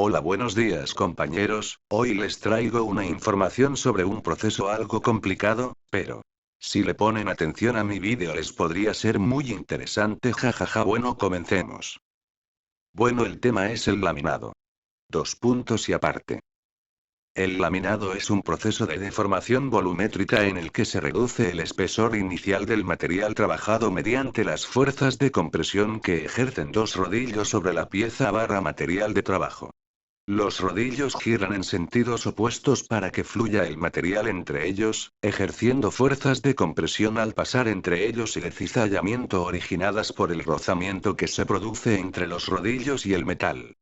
Hola, buenos días compañeros, hoy les traigo una información sobre un proceso algo complicado, pero si le ponen atención a mi vídeo les podría ser muy interesante, jajaja. Bueno, comencemos. Bueno, el tema es el laminado. Dos puntos y aparte. El laminado es un proceso de deformación volumétrica en el que se reduce el espesor inicial del material trabajado mediante las fuerzas de compresión que ejercen dos rodillos sobre la pieza barra material de trabajo. Los rodillos giran en sentidos opuestos para que fluya el material entre ellos, ejerciendo fuerzas de compresión al pasar entre ellos y de cizallamiento originadas por el rozamiento que se produce entre los rodillos y el metal.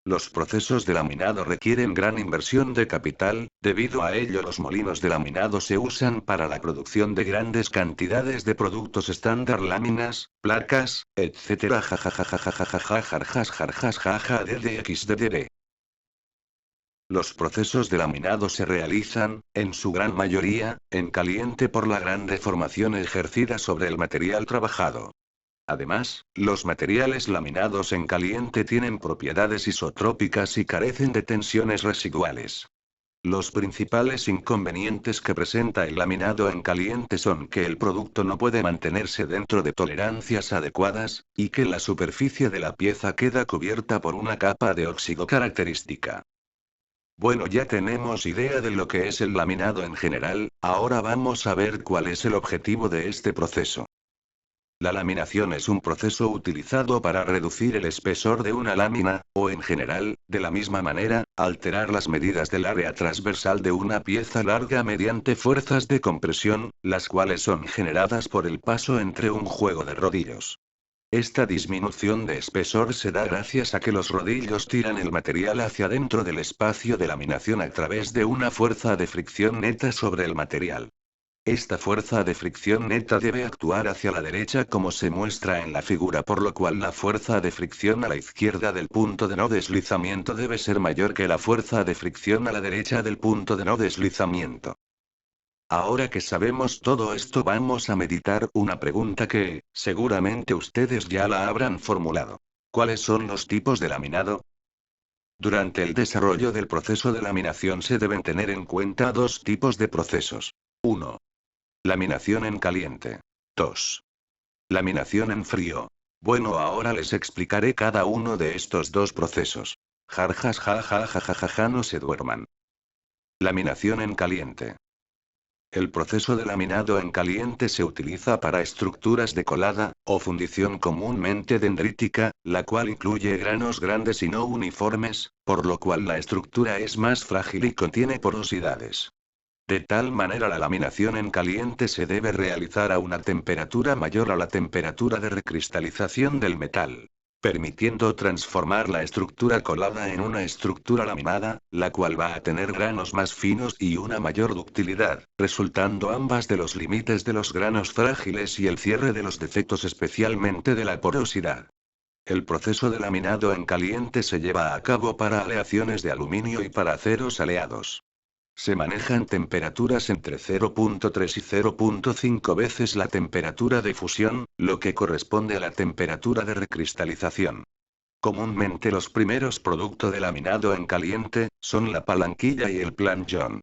Los procesos de laminado requieren gran inversión de capital, debido a ello los molinos de laminado se usan para la producción de grandes cantidades de productos estándar, láminas, placas, etc. Jajajajajajajajarjas. Los procesos de laminado se realizan, en su gran mayoría, en caliente por la gran deformación ejercida sobre el material trabajado. Además, los materiales laminados en caliente tienen propiedades isotrópicas y carecen de tensiones residuales. Los principales inconvenientes que presenta el laminado en caliente son que el producto no puede mantenerse dentro de tolerancias adecuadas, y que la superficie de la pieza queda cubierta por una capa de óxido característica. Bueno, ya tenemos idea de lo que es el laminado en general, ahora vamos a ver cuál es el objetivo de este proceso. La laminación es un proceso utilizado para reducir el espesor de una lámina, o en general, de la misma manera, alterar las medidas del área transversal de una pieza larga mediante fuerzas de compresión, las cuales son generadas por el paso entre un juego de rodillos. Esta disminución de espesor se da gracias a que los rodillos tiran el material hacia dentro del espacio de laminación a través de una fuerza de fricción neta sobre el material. Esta fuerza de fricción neta debe actuar hacia la derecha como se muestra en la figura, por lo cual la fuerza de fricción a la izquierda del punto de no deslizamiento debe ser mayor que la fuerza de fricción a la derecha del punto de no deslizamiento. Ahora que sabemos todo esto, vamos a meditar una pregunta que, seguramente ustedes ya la habrán formulado. ¿Cuáles son los tipos de laminado? Durante el desarrollo del proceso de laminación se deben tener en cuenta dos tipos de procesos. 1. Laminación en caliente. 2. Laminación en frío. Bueno, ahora les explicaré cada uno de estos dos procesos. Jarjas jajajajajaja, no se duerman. Laminación en caliente. El proceso de laminado en caliente se utiliza para estructuras de colada, o fundición comúnmente dendrítica, la cual incluye granos grandes y no uniformes, por lo cual la estructura es más frágil y contiene porosidades. De tal manera la laminación en caliente se debe realizar a una temperatura mayor a la temperatura de recristalización del metal, permitiendo transformar la estructura colada en una estructura laminada, la cual va a tener granos más finos y una mayor ductilidad, resultando ambas de los límites de los granos frágiles y el cierre de los defectos, especialmente de la porosidad. El proceso de laminado en caliente se lleva a cabo para aleaciones de aluminio y para aceros aleados. Se manejan temperaturas entre 0.3 y 0.5 veces la temperatura de fusión, lo que corresponde a la temperatura de recristalización. Comúnmente los primeros productos de laminado en caliente son la palanquilla y el planchón.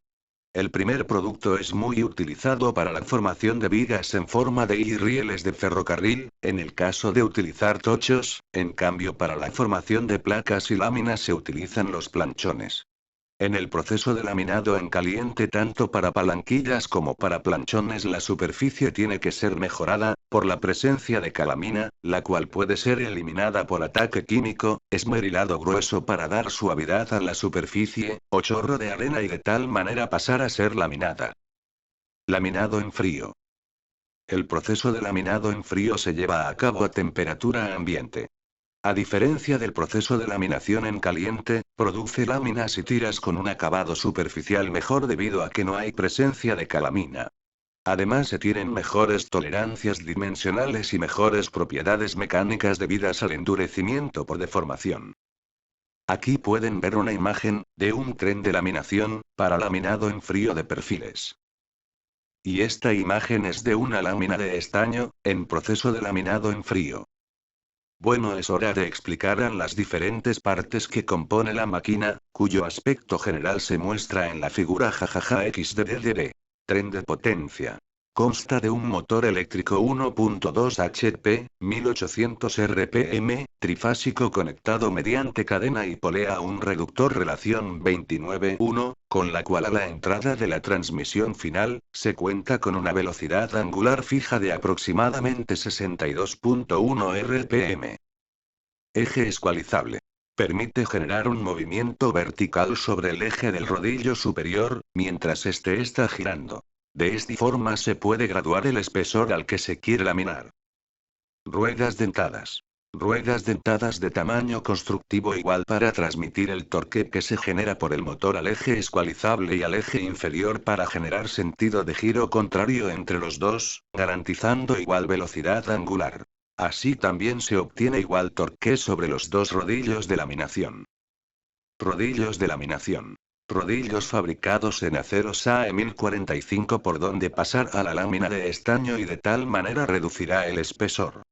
El primer producto es muy utilizado para la formación de vigas en forma de y rieles de ferrocarril, en el caso de utilizar tochos, en cambio para la formación de placas y láminas se utilizan los planchones. En el proceso de laminado en caliente, tanto para palanquillas como para planchones, la superficie tiene que ser mejorada, por la presencia de calamina, la cual puede ser eliminada por ataque químico, esmerilado grueso para dar suavidad a la superficie, o chorro de arena y de tal manera pasar a ser laminada. Laminado en frío. El proceso de laminado en frío se lleva a cabo a temperatura ambiente. A diferencia del proceso de laminación en caliente, produce láminas y tiras con un acabado superficial mejor debido a que no hay presencia de calamina. Además se tienen mejores tolerancias dimensionales y mejores propiedades mecánicas debidas al endurecimiento por deformación. Aquí pueden ver una imagen de un tren de laminación para laminado en frío de perfiles. Y esta imagen es de una lámina de estaño en proceso de laminado en frío. Bueno, es hora de explicar las diferentes partes que compone la máquina, cuyo aspecto general se muestra en la figura jajaja xddd. Tren de potencia. Consta de un motor eléctrico 1.2 HP, 1800 RPM, trifásico conectado mediante cadena y polea a un reductor relación 29:1, con la cual a la entrada de la transmisión final, se cuenta con una velocidad angular fija de aproximadamente 62.1 RPM. Eje escualizable. Permite generar un movimiento vertical sobre el eje del rodillo superior, mientras este está girando. De esta forma se puede graduar el espesor al que se quiere laminar. Ruedas dentadas. Ruedas dentadas de tamaño constructivo igual para transmitir el torque que se genera por el motor al eje escualizable y al eje inferior para generar sentido de giro contrario entre los dos, garantizando igual velocidad angular. Así también se obtiene igual torque sobre los dos rodillos de laminación. Rodillos de laminación. Rodillos fabricados en acero SAE 1045 por donde pasar a la lámina de estaño y de tal manera reducirá el espesor.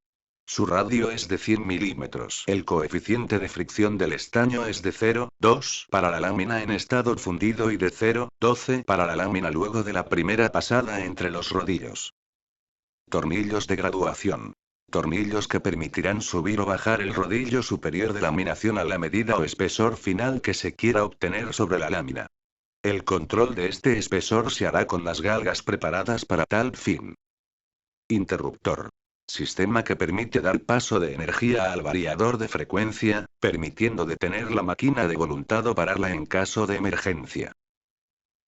Su radio es de 100 milímetros. El coeficiente de fricción del estaño es de 0,2 para la lámina en estado fundido y de 0,12 para la lámina luego de la primera pasada entre los rodillos. Tornillos de graduación. Tornillos que permitirán subir o bajar el rodillo superior de laminación a la medida o espesor final que se quiera obtener sobre la lámina. El control de este espesor se hará con las galgas preparadas para tal fin. Interruptor. Sistema que permite dar paso de energía al variador de frecuencia, permitiendo detener la máquina de voluntad o pararla en caso de emergencia.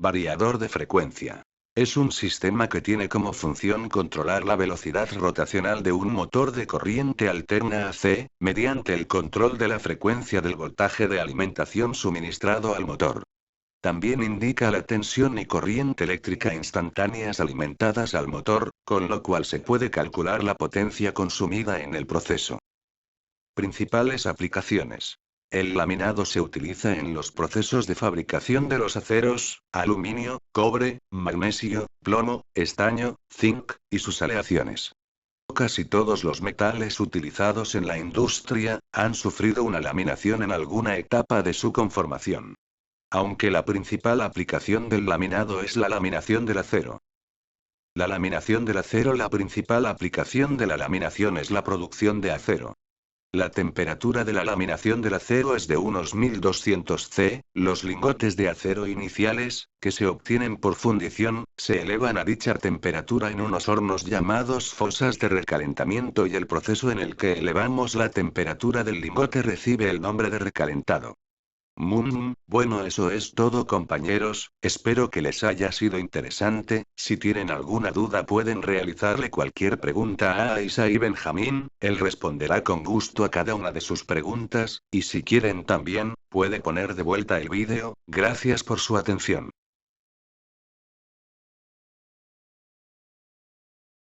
Variador de frecuencia. Es un sistema que tiene como función controlar la velocidad rotacional de un motor de corriente alterna AC, mediante el control de la frecuencia del voltaje de alimentación suministrado al motor. También indica la tensión y corriente eléctrica instantáneas alimentadas al motor, con lo cual se puede calcular la potencia consumida en el proceso. Principales aplicaciones. El laminado se utiliza en los procesos de fabricación de los aceros, aluminio, cobre, magnesio, plomo, estaño, zinc, y sus aleaciones. Casi todos los metales utilizados en la industria, han sufrido una laminación en alguna etapa de su conformación. Aunque la principal aplicación del laminado es la laminación del acero. La laminación del acero. La principal aplicación de la laminación es la producción de acero. La temperatura de la laminación del acero es de unos 1200 C, los lingotes de acero iniciales, que se obtienen por fundición, se elevan a dicha temperatura en unos hornos llamados fosas de recalentamiento y el proceso en el que elevamos la temperatura del lingote recibe el nombre de recalentado. Bueno, eso es todo, compañeros, espero que les haya sido interesante. Si tienen alguna duda pueden realizarle cualquier pregunta a Isaí Benjamín, él responderá con gusto a cada una de sus preguntas, y si quieren también, puede poner de vuelta el vídeo. Gracias por su atención.